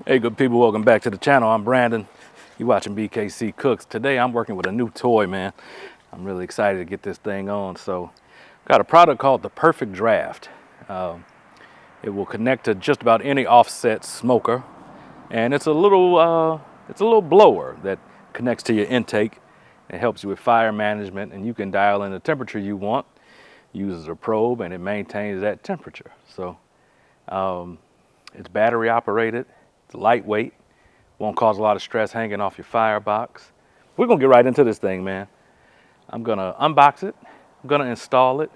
Hey good people, welcome back to the channel. I'm Brandon. You watching BKC Cooks. Today I'm working with a new toy, man. I'm really excited to get this thing on. So got a product called the Perfect Draft. It will connect to just about any offset smoker, and it's a little blower that connects to your intake. It helps you with fire management, and you can dial in the temperature you want. Uses a probe and it maintains that temperature. So it's battery operated. It's lightweight, won't cause a lot of stress hanging off your firebox. We're gonna get right into this thing, man. I'm gonna unbox it, I'm gonna install it,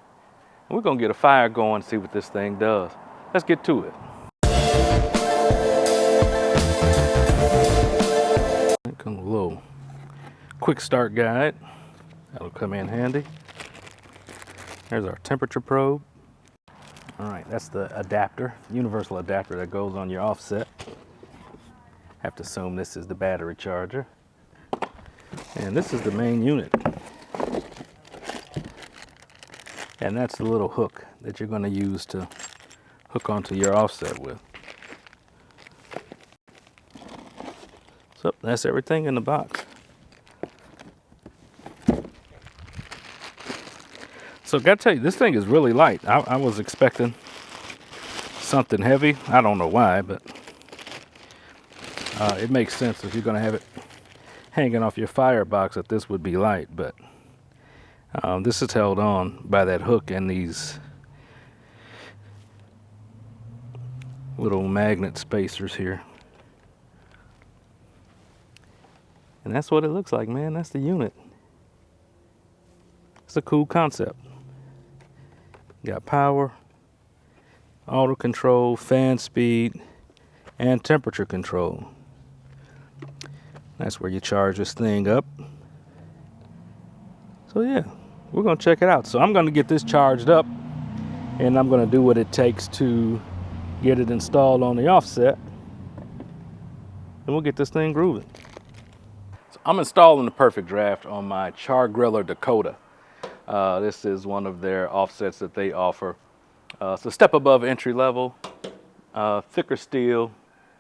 and we're gonna get a fire going and see what this thing does. Let's get to it. Comes a little quick start guide. That'll come in handy. There's our temperature probe. All right, that's the adapter, universal adapter that goes on your offset. Have to assume this is the battery charger. And this is the main unit. And that's the little hook that you're going to use to hook onto your offset with. So that's everything in the box. So gotta tell you, this thing is really light. I was expecting something heavy. I don't know why, but it makes sense if you're going to have it hanging off your firebox that this would be light, but this is held on by that hook and these little magnet spacers here. And that's what it looks like, man. That's the unit. It's a cool concept. Got power, auto control, fan speed, and temperature control. That's where you charge this thing up. So yeah, we're gonna check it out. So I'm gonna get this charged up and I'm gonna do what it takes to get it installed on the offset, and we'll get this thing grooving. So I'm installing the Perfect Draft on my Griller Dakota. This is one of their offsets that they offer. It's a step above entry level, thicker steel,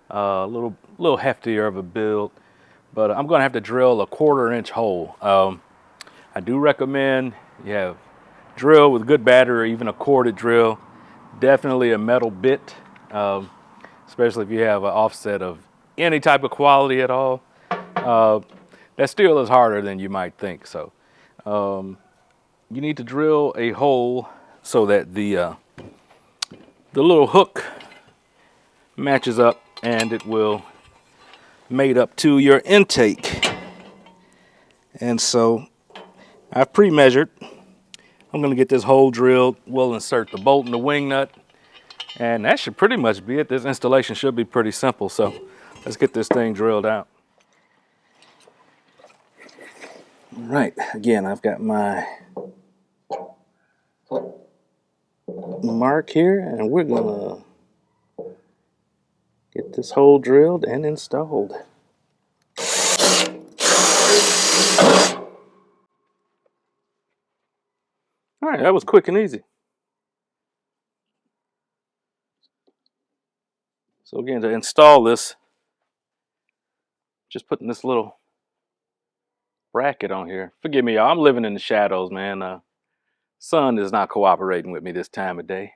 a little heftier of a build, but I'm gonna have to drill a 1/4 inch hole. I do recommend you have drill with good battery or even a corded drill. Definitely a metal bit, especially if you have an offset of any type of quality at all. That steel is harder than you might think. So you need to drill a hole so that the little hook matches up and it will mate up to your intake. And so I've pre-measured. I'm going to get this hole drilled. We'll insert the bolt and the wing nut, and that should pretty much be it. This installation should be pretty simple. So let's get this thing drilled out. All right, again, I've got my mark here, and we're gonna get this hole drilled and installed. All right, that was quick and easy. So again, to install this, just putting this little bracket on here. Forgive me, y'all, I'm living in the shadows, man. Sun is not cooperating with me this time of day.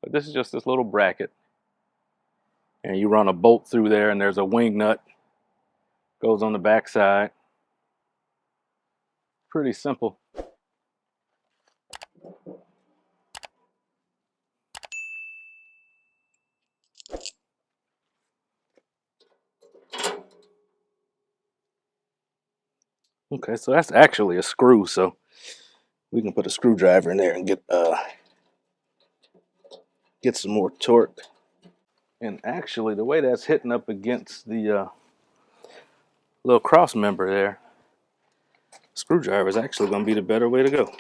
But this is just this little bracket. And you run a bolt through there, and there's a wing nut. Goes on the back side. Pretty simple. Okay, so that's actually a screw, so we can put a screwdriver in there and get some more torque. And actually, the way that's hitting up against the little cross member there, screwdriver is actually going to be the better way to go.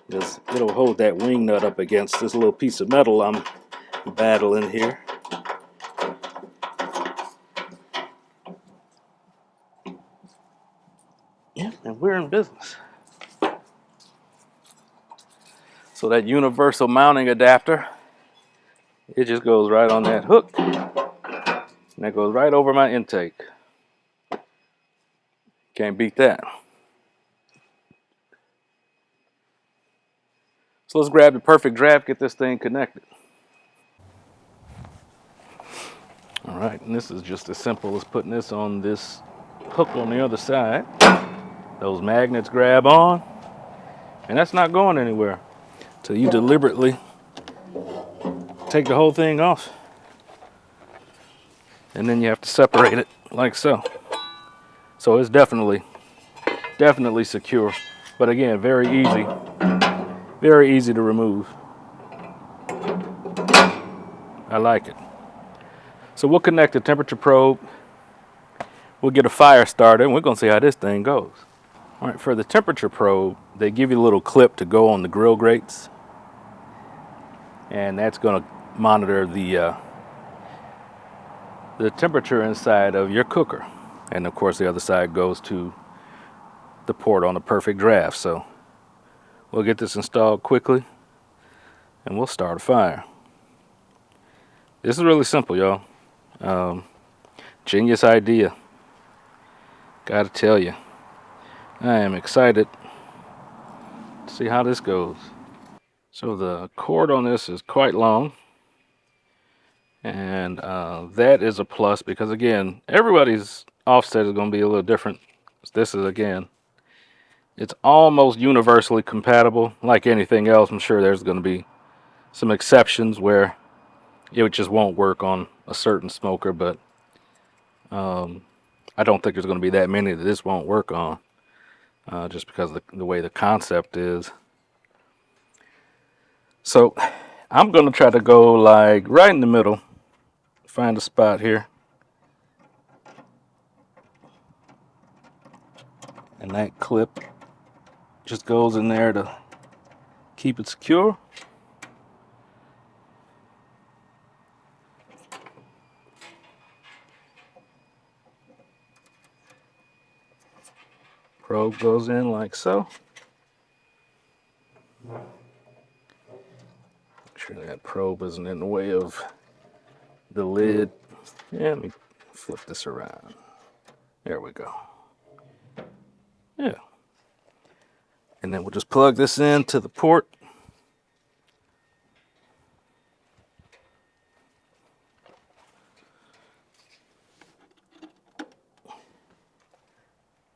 Because it'll hold that wing nut up against this little piece of metal I'm battling here. Yeah, and we're in business. So that universal mounting adapter It just goes right on that hook, and that goes right over my intake. Can't beat that. So let's grab the Perfect Draft, get this thing connected. All right, and this is just as simple as putting this on this hook on the other side. Those magnets grab on, and that's not going anywhere till you deliberately take the whole thing off. And then you have to separate it like so. So it's definitely secure, but again, very easy to remove. I like it. So we'll connect the temperature probe. We'll get a fire started, and we're gonna see how this thing goes. All right, for the temperature probe, they give you a little clip to go on the grill grates, and that's gonna monitor the temperature inside of your cooker. And of course, the other side goes to the port on the Perfect Draft. So we'll get this installed quickly, and we'll start a fire. This is really simple, y'all. Genius idea. Gotta tell you, I am excited to see how this goes. So the cord on this is quite long, and that is a plus because again, everybody's offset is going to be a little different. This is, again, it's almost universally compatible. Like anything else, I'm sure there's going to be some exceptions where it just won't work on a certain smoker, but I don't think there's going to be that many that this won't work on, just because of the way the concept is. So I'm going to try to go like right in the middle, find a spot here, and that clip just goes in there to keep it secure. Probe goes in like so. Make sure that probe isn't in the way of the lid. Yeah, let me flip this around. There we go. Yeah. And then we'll just plug this into the port.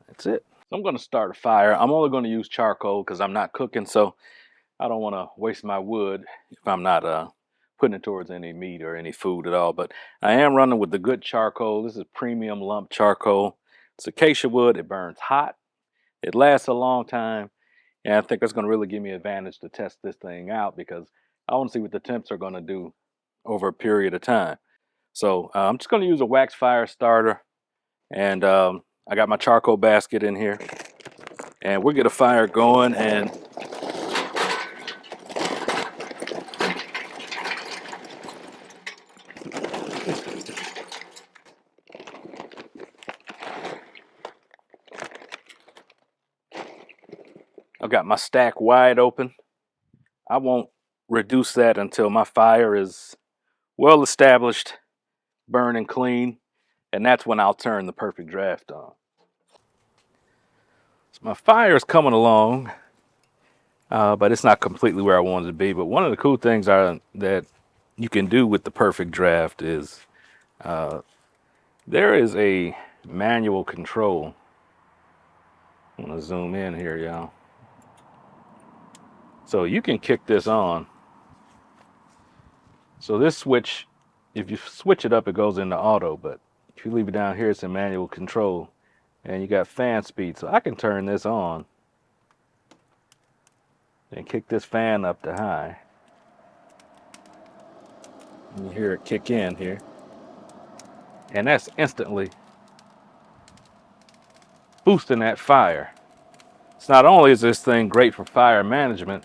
That's it. So I'm going to start a fire. I'm only going to use charcoal because I'm not cooking, so I don't want to waste my wood if I'm not putting it towards any meat or any food at all. But I am running with the good charcoal. This is premium lump charcoal. It's acacia wood. It burns hot. It lasts a long time. And I think that's going to really give me an advantage to test this thing out because I want to see what the temps are going to do over a period of time. So I'm just going to use a wax fire starter, and I got my charcoal basket in here, and we'll get a fire going. And I've got my stack wide open. I won't reduce that until my fire is well established, burning clean, and that's when I'll turn the Perfect Draft on. So my fire is coming along, but it's not completely where I wanted to be. But one of the cool things that you can do with the Perfect Draft is there is a manual control. I'm gonna zoom in here, y'all. So you can kick this on. So this switch, if you switch it up, it goes into auto, but if you leave it down here, it's in manual control, and you got fan speed. So I can turn this on and kick this fan up to high. You hear it kick in here, and that's instantly boosting that fire. So not only is this thing great for fire management,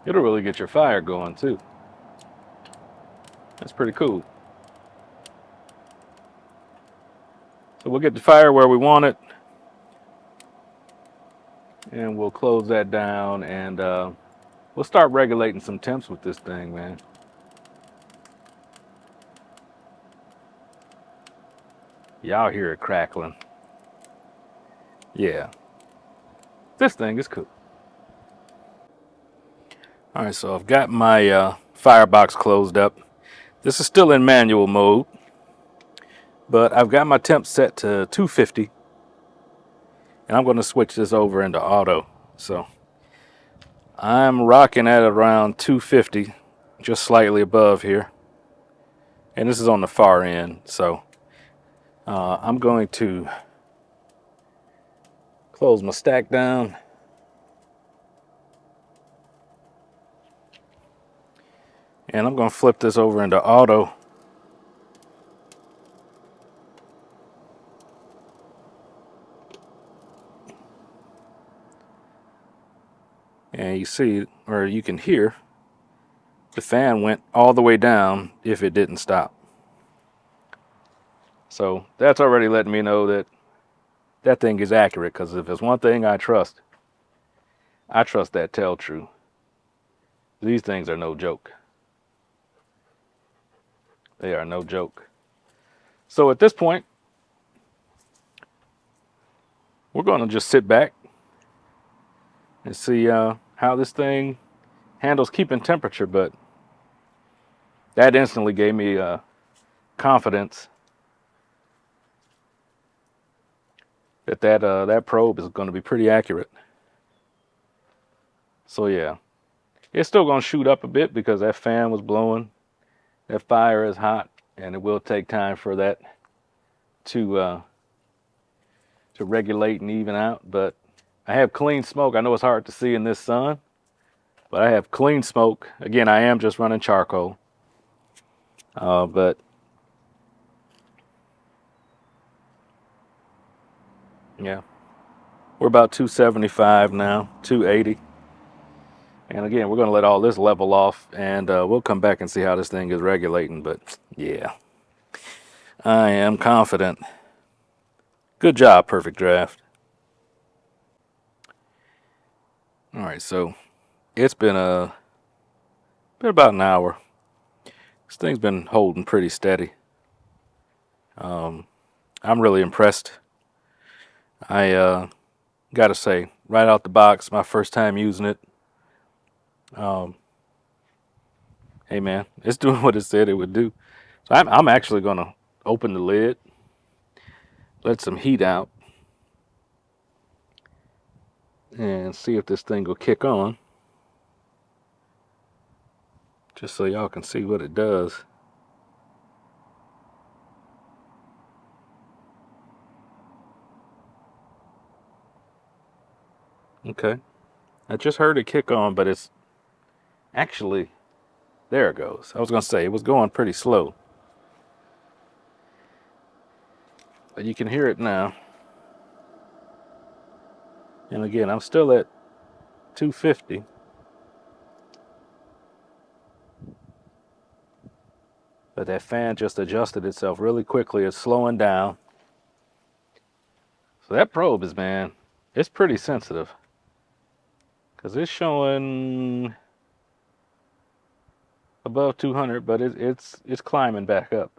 it'll really get your fire going too. That's pretty cool. So we'll get the fire where we want it, and we'll close that down, and we'll We'll start regulating some temps with this thing, man. Y'all hear it crackling. Yeah. This thing is cool. All right, so I've got my firebox closed up. This is still in manual mode, but I've got my temp set to 250, and I'm going to switch this over into auto. So I'm rocking at around 250, just slightly above here, and this is on the far end. So I'm going to close my stack down. And I'm going to flip this over into auto. And you see, or you can hear, the fan went all the way down if it didn't stop. So that's already letting me know that that thing is accurate, because if there's one thing I trust that tell-true. These things are no joke. They are no joke. So at this point, we're going to just sit back and see how this thing handles keeping temperature. But that instantly gave me confidence that that probe is going to be pretty accurate. So yeah, it's still going to shoot up a bit because that fan was blowing. That fire is hot, and it will take time for that to regulate and even out. But I have clean smoke. I know it's hard to see in this sun, but I have clean smoke. Again, I am just running charcoal. But yeah, we're about 275 now, 280. And again, we're going to let all this level off, and we'll come back and see how this thing is regulating. But yeah, I am confident. Good job, Perfect Draft. All right, so it's been about an hour. This thing's been holding pretty steady. I'm really impressed. I gotta say, right out the box, my first time using it. Hey man, it's doing what it said it would do. So I'm actually gonna open the lid, let some heat out, and see if this thing will kick on. Just so y'all can see what it does. Okay, I just heard it kick on, but it's actually, there it goes. I was gonna say it was going pretty slow, but you can hear it now. And again, I'm still at 250. But that fan just adjusted itself really quickly. It's slowing down. So that probe is, man, it's pretty sensitive. Because it's showing above 200, but it's climbing back up.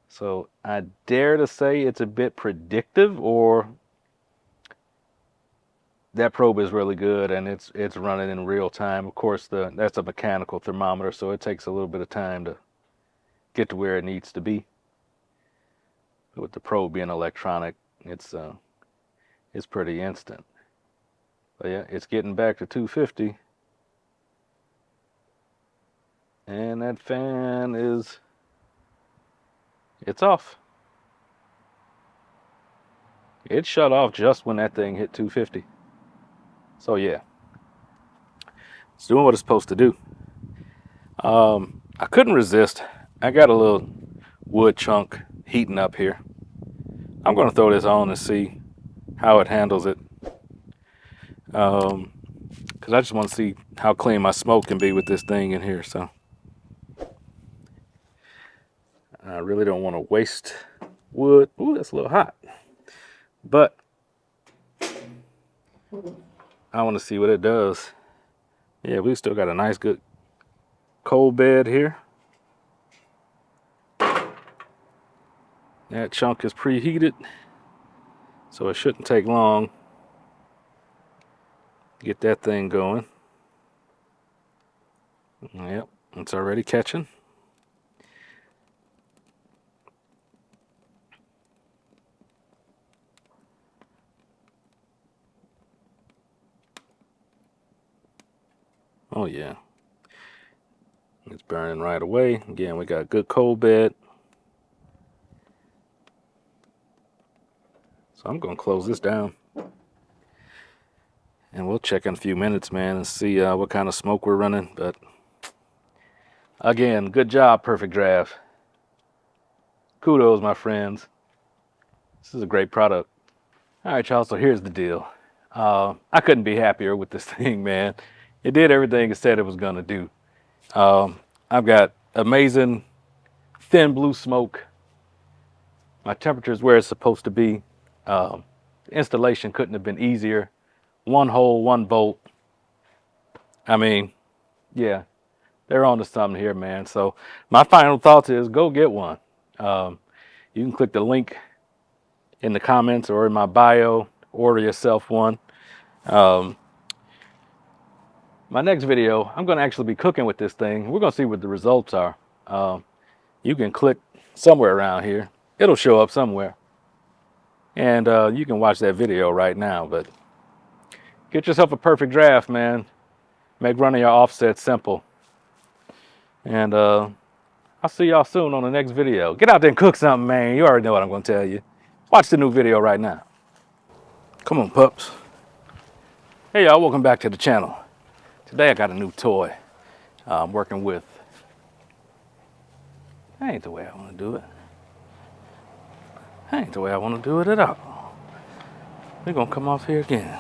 So I dare to say it's a bit predictive, or that probe is really good and it's running in real time. Of course, that's a mechanical thermometer, so it takes a little bit of time to get to where it needs to be. But with the probe being electronic, it's pretty instant. But yeah, it's getting back to 250. And that fan it's off. It shut off just when that thing hit 250. So yeah, it's doing what it's supposed to do. I couldn't resist. I got a little wood chunk heating up here. I'm going to throw this on and see how it handles it. Because I just want to see how clean my smoke can be with this thing in here. So I really don't want to waste wood. Ooh, that's a little hot. But I want to see what it does. Yeah, we still got a nice good cold bed here. That chunk is preheated, so it shouldn't take long to get that thing going. Yep, it's already catching. Oh yeah, it's burning right away. Again, we got a good cold bed. So I'm gonna close this down. And we'll check in a few minutes, man, and see what kind of smoke we're running. But again, good job, Perfect Draft. Kudos, my friends. This is a great product. All right, y'all, so here's the deal. I couldn't be happier with this thing, man. It did everything it said it was gonna do. I've got amazing thin blue smoke. My temperature is where it's supposed to be. The installation couldn't have been easier. One hole, one bolt. I mean, yeah, they're on to something here, man. So my final thoughts is go get one. You can click the link in the comments or in my bio, order yourself one. My next video, I'm going to actually be cooking with this thing. We're going to see what the results are. You can click somewhere around here. It'll show up somewhere. And you can watch that video right now. But get yourself a Perfect Draft, man. Make running your offset simple. And I'll see y'all soon on the next video. Get out there and cook something, man. You already know what I'm going to tell you. Watch the new video right now. Come on, pups. Hey, y'all. Welcome back to the channel. Today I got a new toy I'm working with. That ain't the way I want to do it. That ain't the way I want to do it at all. We're going to come off here again.